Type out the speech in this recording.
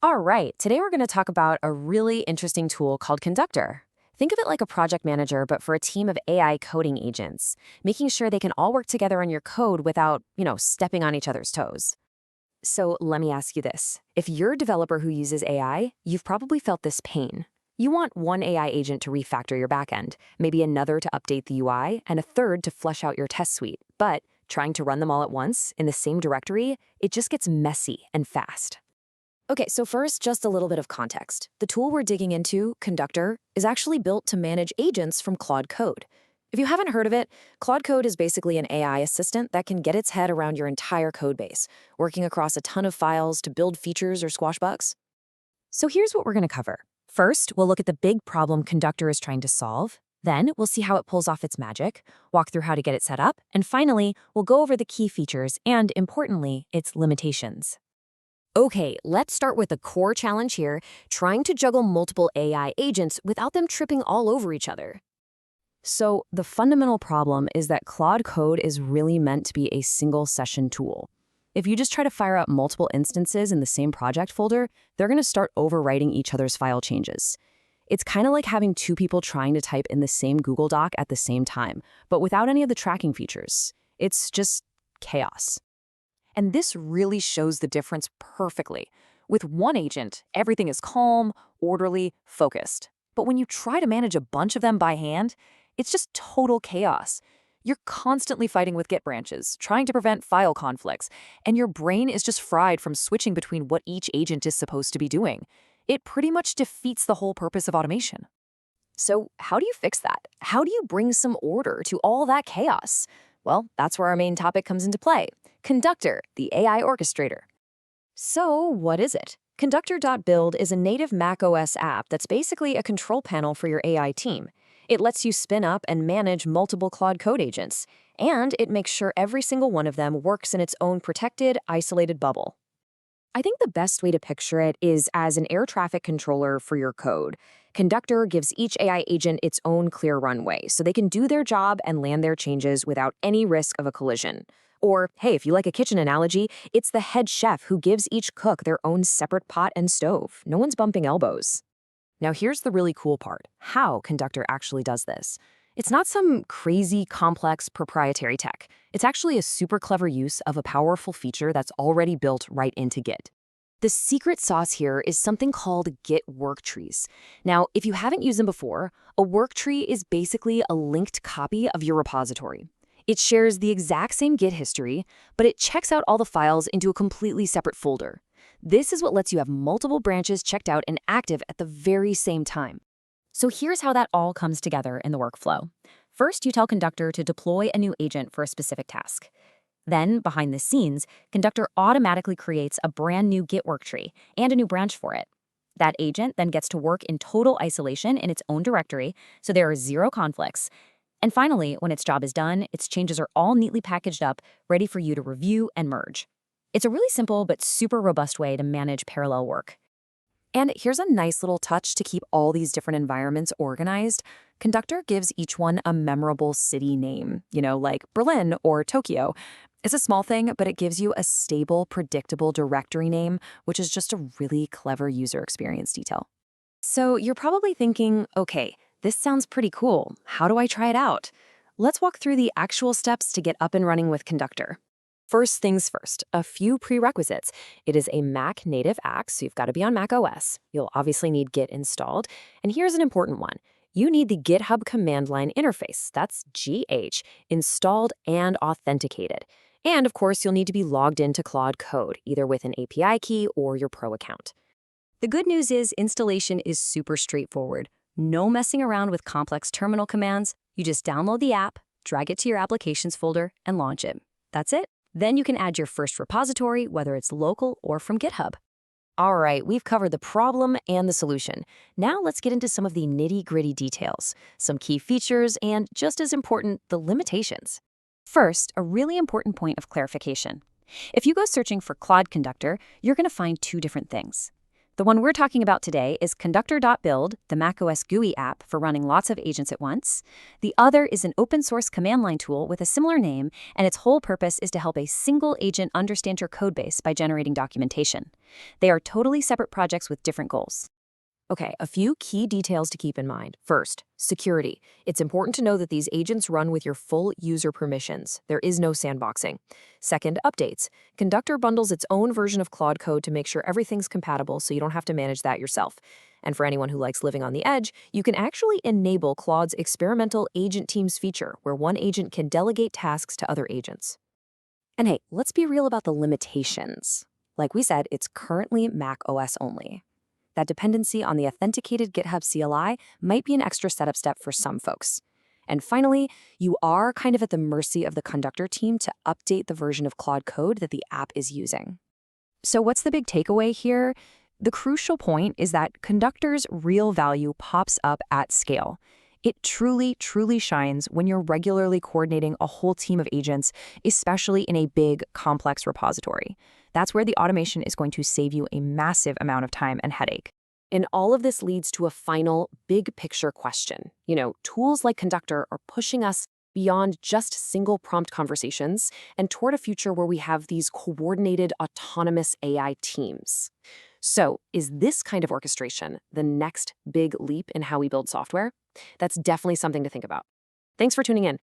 All right, today we're going to talk about a really interesting tool called Conductor. Think of it like a project manager, but for a team of AI coding agents, making sure they can all work together on your code without, stepping on each other's toes. So let me ask you this. If you're a developer who uses AI, you've probably felt this pain. You want one AI agent to refactor your backend, maybe another to update the UI, and a third to flesh out your test suite. But trying to run them all at once in the same directory, it just gets messy and fast. Okay, so first, just a little bit of context. The tool we're digging into, Conductor, is actually built to manage agents from Claude Code. If you haven't heard of it, Claude Code is basically an AI assistant that can get its head around your entire code base, working across a ton of files to build features or squash bugs. So here's what we're going to cover. First, we'll look at the big problem Conductor is trying to solve. Then, we'll see how it pulls off its magic, walk through how to get it set up, and finally, we'll go over the key features and, importantly, its limitations. Okay, let's start with the core challenge here, trying to juggle multiple AI agents without them tripping all over each other. So the fundamental problem is that Claude Code is really meant to be a single session tool. If you just try to fire up multiple instances in the same project folder, they're going to start overwriting each other's file changes. It's kind of like having two people trying to type in the same Google Doc at the same time, but without any of the tracking features. It's just chaos. And this really shows the difference perfectly. With one agent, everything is calm, orderly, focused. But when you try to manage a bunch of them by hand, it's just total chaos. You're constantly fighting with Git branches, trying to prevent file conflicts, and your brain is just fried from switching between what each agent is supposed to be doing. It pretty much defeats the whole purpose of automation. So how do you fix that? How do you bring some order to all that chaos? Well, that's where our main topic comes into play. Conductor, the AI orchestrator. So what is it? Conductor.build is a native macOS app that's basically a control panel for your AI team. It lets you spin up and manage multiple Claude Code agents, and it makes sure every single one of them works in its own protected, isolated bubble. I think the best way to picture it is as an air traffic controller for your code. Conductor gives each AI agent its own clear runway, so they can do their job and land their changes without any risk of a collision. Or, hey, if you like a kitchen analogy, it's the head chef who gives each cook their own separate pot and stove. No one's bumping elbows. Now here's the really cool part, how Conductor actually does this. It's not some crazy, complex, proprietary tech. It's actually a super clever use of a powerful feature that's already built right into Git. The secret sauce here is something called Git worktrees. Now, if you haven't used them before, a worktree is basically a linked copy of your repository. It shares the exact same Git history, but it checks out all the files into a completely separate folder. This is what lets you have multiple branches checked out and active at the very same time. So here's how that all comes together in the workflow. First, you tell Conductor to deploy a new agent for a specific task. Then, behind the scenes, Conductor automatically creates a brand new Git worktree and a new branch for it. That agent then gets to work in total isolation in its own directory, so there are zero conflicts. And finally, when its job is done, its changes are all neatly packaged up, ready for you to review and merge. It's a really simple but super robust way to manage parallel work. And here's a nice little touch to keep all these different environments organized. Conductor gives each one a memorable city name, like Berlin or Tokyo. It's a small thing, but it gives you a stable, predictable directory name, which is just a really clever user experience detail. So you're probably thinking, okay, this sounds pretty cool. How do I try it out? Let's walk through the actual steps to get up and running with Conductor. First things first, a few prerequisites. It is a Mac native app, so you've got to be on macOS. You'll obviously need Git installed. And here's an important one. You need the GitHub command line interface, that's GH, installed and authenticated. And of course, you'll need to be logged into Claude Code, either with an API key or your Pro account. The good news is installation is super straightforward. No messing around with complex terminal commands. You just download the app, drag it to your applications folder, and launch it. That's it. Then you can add your first repository, whether it's local or from GitHub. All right, we've covered the problem and the solution. Now let's get into some of the nitty-gritty details, some key features, and just as important, the limitations. First, a really important point of clarification. If you go searching for Claude Conductor, you're going to find two different things. The one we're talking about today is Conductor.build, the macOS GUI app for running lots of agents at once. The other is an open-source command line tool with a similar name, and its whole purpose is to help a single agent understand your codebase by generating documentation. They are totally separate projects with different goals. Okay, a few key details to keep in mind. First, security. It's important to know that these agents run with your full user permissions. There is no sandboxing. Second, updates. Conductor bundles its own version of Claude Code to make sure everything's compatible so you don't have to manage that yourself. And for anyone who likes living on the edge, you can actually enable Claude's experimental agent teams feature, where one agent can delegate tasks to other agents. And hey, let's be real about the limitations. Like we said, it's currently macOS only. That dependency on the authenticated GitHub CLI might be an extra setup step for some folks. And finally, you are kind of at the mercy of the Conductor team to update the version of Claude Code that the app is using. So what's the big takeaway here? The crucial point is that Conductor's real value pops up at scale. It truly, truly shines when you're regularly coordinating a whole team of agents, especially in a big, complex repository. That's where the automation is going to save you a massive amount of time and headache. And all of this leads to a final big picture question. Tools like Conductor are pushing us beyond just single prompt conversations and toward a future where we have these coordinated autonomous AI teams. So, is this kind of orchestration the next big leap in how we build software? That's definitely something to think about. Thanks for tuning in.